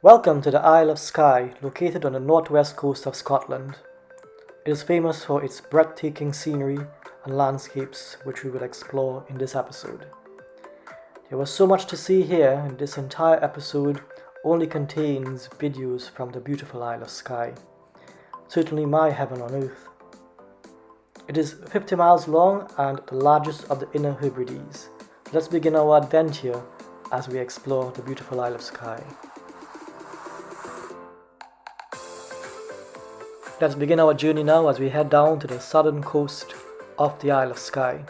Welcome to the Isle of Skye, located on the northwest coast of Scotland. It is famous for its breathtaking scenery and landscapes, which we will explore in this episode. There was so much to see here, and this entire episode only contains videos from the beautiful Isle of Skye. Certainly my heaven on earth. It is 50 miles long and the largest of the Inner Herbides. Let's begin our adventure as we explore the beautiful Isle of Skye. Let's begin our journey now as we head down to the southern coast of the Isle of Skye.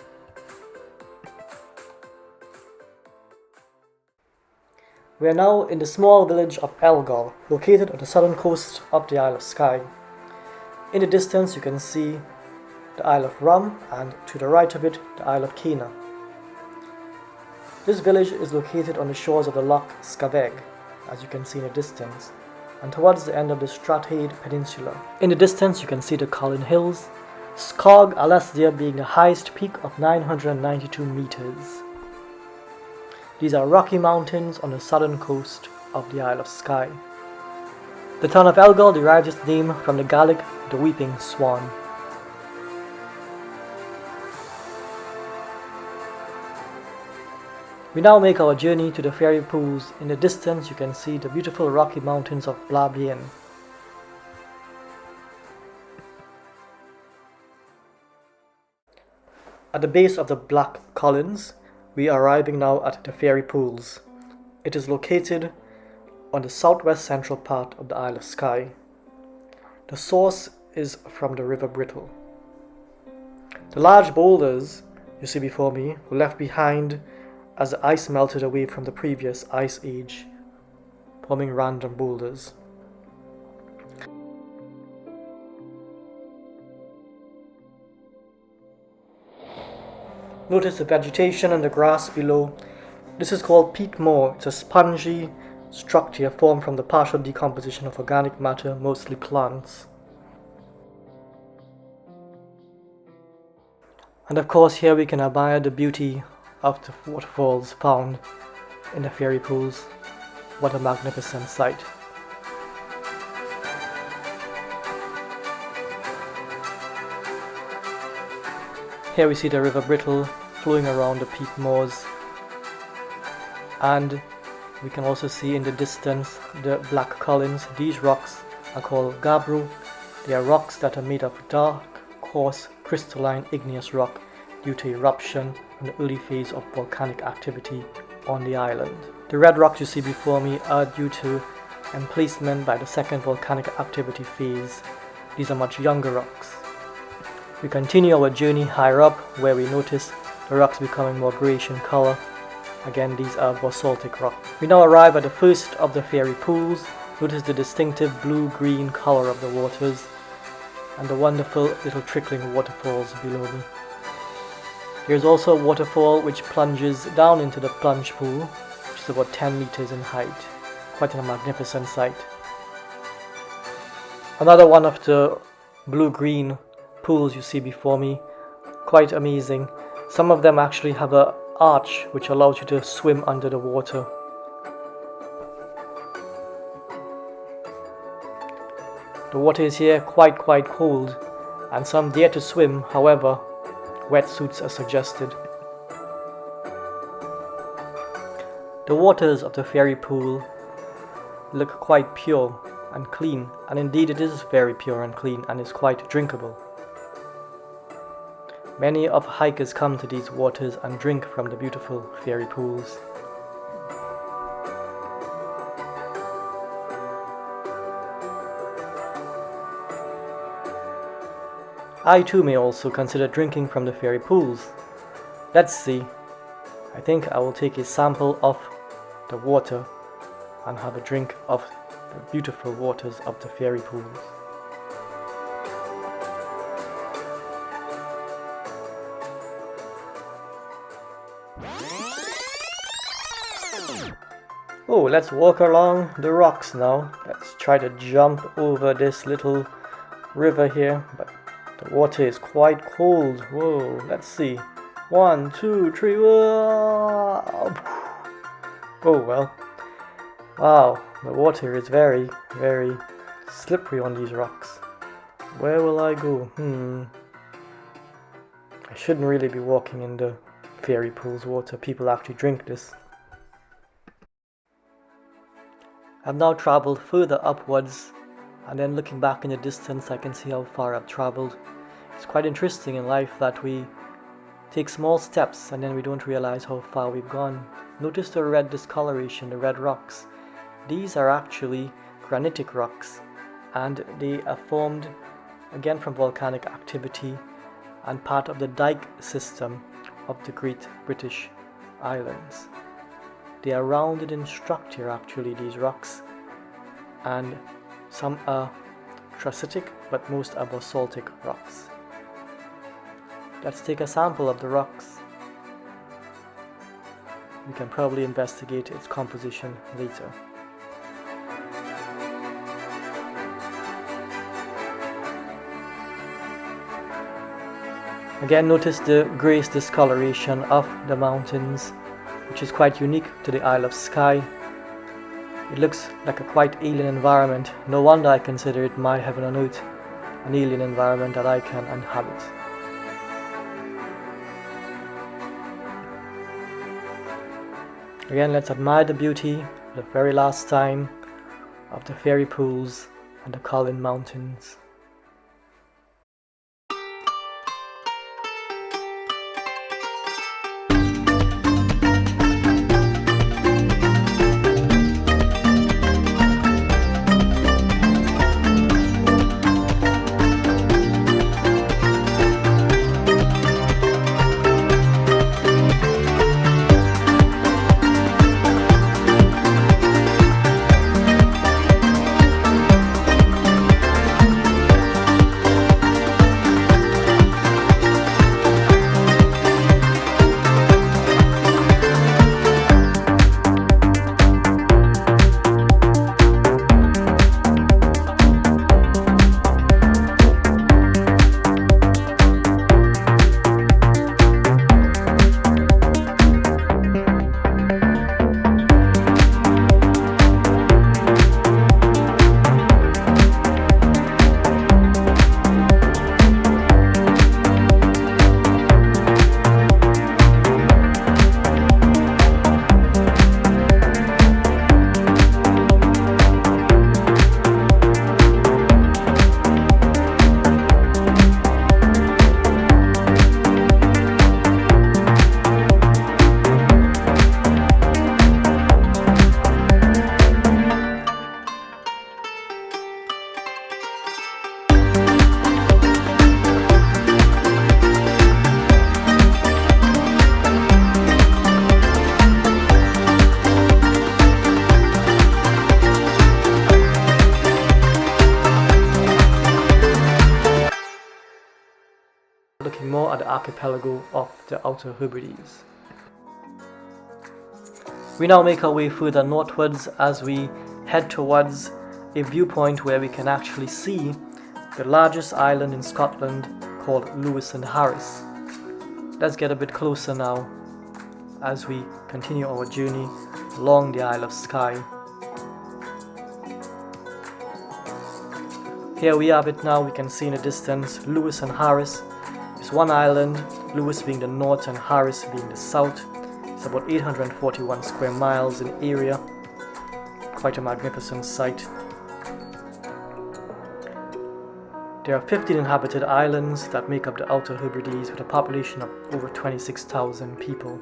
We are now in the small village of Elgol, located on the southern coast of the Isle of Skye. In the distance you can see the Isle of Rum, and to the right of it the Isle of Skye. This village is located on the shores of the Loch Scaveg, as you can see in the distance, and towards the end of the Strathaid Peninsula. In the distance you can see the Colin Hills, Skog Alasdair being the highest peak of 992 meters. These are rocky mountains on the southern coast of the Isle of Skye. The town of Elgol derives its name from the Gaelic the Weeping Swan. We now make our journey to the fairy pools. In the distance you can see the beautiful rocky mountains of Blabian. At the base of the Black Collins, we are arriving now at the fairy pools. It is located on the southwest central part of the Isle of Skye. The source is from the River Brittle. The large boulders you see before me were left behind as the ice melted away from the previous ice age, forming random boulders. Notice the vegetation and the grass below. This is called peat moor. It's a spongy structure formed from the partial decomposition of organic matter, mostly plants. And of course here we can admire the beauty of the waterfalls found in the fairy pools. What a magnificent sight. Here we see the River Brittle flowing around the peat moors, and we can also see in the distance the Black Collins. These rocks are called gabbro. They are rocks that are made of dark, coarse, crystalline igneous rock due to eruption in the early phase of volcanic activity on the island. The red rocks you see before me are due to emplacement by the second volcanic activity phase. These are much younger rocks. We continue our journey higher up, where we notice the rocks becoming more greyish in colour. Again, these are basaltic rocks. We now arrive at the first of the fairy pools. Notice the distinctive blue-green colour of the waters and the wonderful little trickling waterfalls below me. There is also a waterfall which plunges down into the plunge pool, which is about 10 meters in height. Quite a magnificent sight. Another one of the blue-green pools you see before me, quite amazing. Some of them actually have an arch which allows you to swim under the water. The water is here quite cold, and some dare to swim. However, wetsuits are suggested. The waters of the fairy pool look quite pure and clean, and indeed it is very pure and clean and is quite drinkable. Many of hikers come to these waters and drink from the beautiful fairy pools. I too may also consider drinking from the fairy pools. Let's see. I think I will take a sample of the water and have a drink of the beautiful waters of the fairy pools. Oh, let's walk along the rocks now. Let's try to jump over this little river here, but the water is quite cold. Whoa, let's see. 1, 2, 3. Whoa. Oh well. Wow, The water is very, very slippery on these rocks. Where will I go? I shouldn't really be walking in the fairy pool's water. People actually drink this. I've now traveled further upwards, and then looking back in the distance I can see how far I've traveled. It's quite interesting in life that we take small steps and then we don't realize how far we've gone. Notice the red discoloration, the red rocks. These are actually granitic rocks, and they are formed again from volcanic activity and part of the dike system of the Great British Islands. They are rounded in structure actually, these rocks, and some are trachytic but most are basaltic rocks. Let's take a sample of the rocks. We can probably investigate its composition later. Again, notice the grayish discoloration of the mountains, which is quite unique to the Isle of Skye. It looks like a quite alien environment. No wonder I consider it my heaven on earth, an alien environment that I can inhabit. Again, let's admire the beauty for the very last time of the fairy pools and the Collin Mountains. Looking more at the archipelago of the Outer Hebrides. We now make our way further northwards as we head towards a viewpoint where we can actually see the largest island in Scotland called Lewis and Harris. Let's get a bit closer now as we continue our journey along the Isle of Skye. Here we have it now, we can see in the distance Lewis and Harris. It's one island, Lewis being the north and Harris being the south. It's about 841 square miles in area. Quite a magnificent sight. There are 15 inhabited islands that make up the Outer Hebrides with a population of over 26,000 people.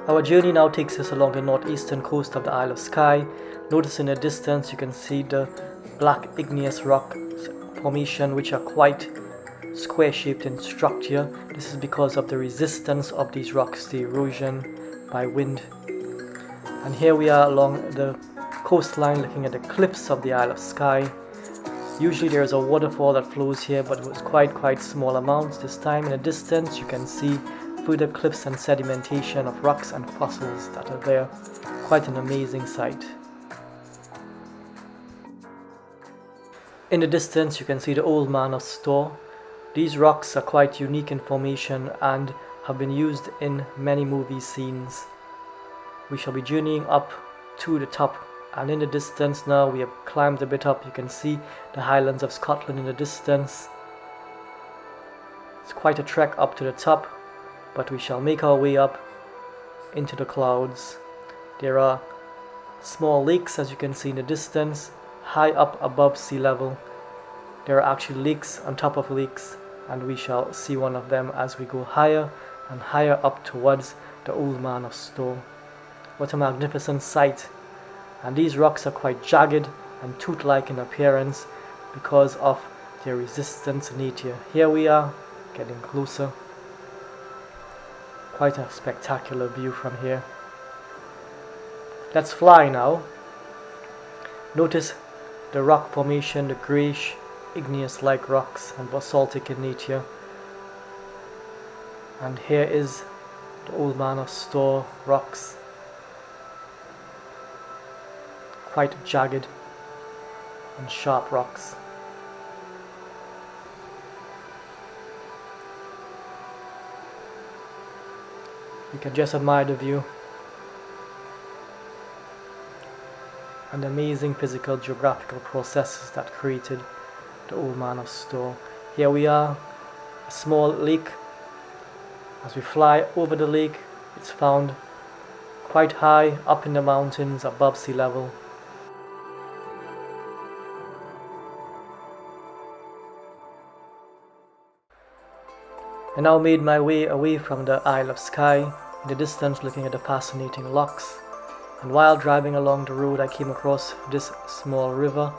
Our journey now takes us along the northeastern coast of the Isle of Skye. Notice in the distance you can see the black igneous rock formation, which are quite square shaped in structure. This is because of the resistance of these rocks to erosion by wind. And here we are along the coastline looking at the cliffs of the Isle of Skye. Usually there is a waterfall that flows here, but it was quite small amounts. This time in the distance you can see further cliffs and sedimentation of rocks and fossils that are there. Quite an amazing sight. In the distance you can see the Old Man of Storr, These rocks are quite unique in formation and have been used in many movie scenes. We shall be journeying up to the top, and in the distance now we have climbed a bit up. You can see the Highlands of Scotland in the distance. It's quite a trek up to the top, but we shall make our way up into the clouds. There are small lakes, as you can see in the distance, high up above sea level. There are actually lakes on top of lakes, and we shall see one of them as we go higher and higher up towards the Old Man of Stow. What a magnificent sight! And these rocks are quite jagged and tooth-like in appearance because of their resistance to nature. Here we are, getting closer. Quite a spectacular view from here. Let's fly now. Notice the rock formation, the greyish, igneous-like rocks and basaltic in nature. And here is the Old Man of Stow rocks. Quite jagged and sharp rocks. You can just admire the view. And the amazing physical geographical processes that created the Old Man of Stow. Here we are, a small lake. As we fly over the lake, it's found quite high up in the mountains above sea level. I now made my way away from the Isle of Skye, in the distance looking at the fascinating lochs. And while driving along the road I came across this small river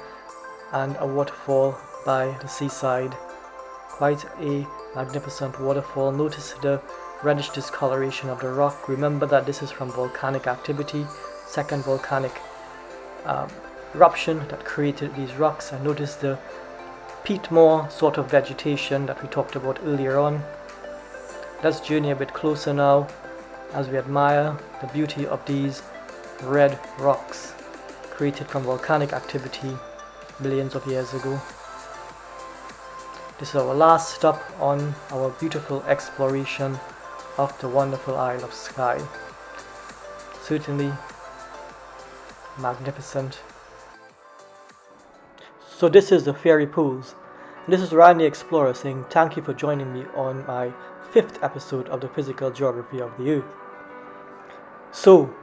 and a waterfall by the seaside. Quite a magnificent waterfall. Notice the reddish discoloration of the rock. Remember that this is from volcanic activity, second volcanic eruption that created these rocks. And notice the peat moor sort of vegetation that we talked about earlier on. Let's journey a bit closer now as we admire the beauty of these red rocks created from volcanic activity millions of years ago. This is our last stop on our beautiful exploration of the wonderful Isle of Skye. Certainly magnificent. So this is the Fairy Pools. This is Randy Explorer saying thank you for joining me on my 5th episode of the Physical Geography of the Earth. So,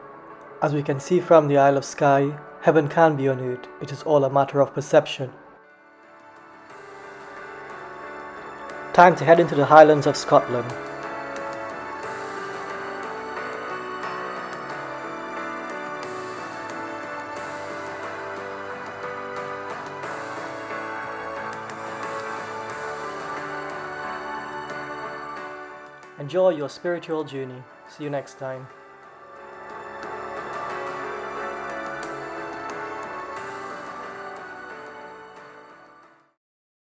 as we can see from the Isle of Skye, heaven can be on earth. It is all a matter of perception. Time to head into the Highlands of Scotland. Enjoy your spiritual journey. See you next time.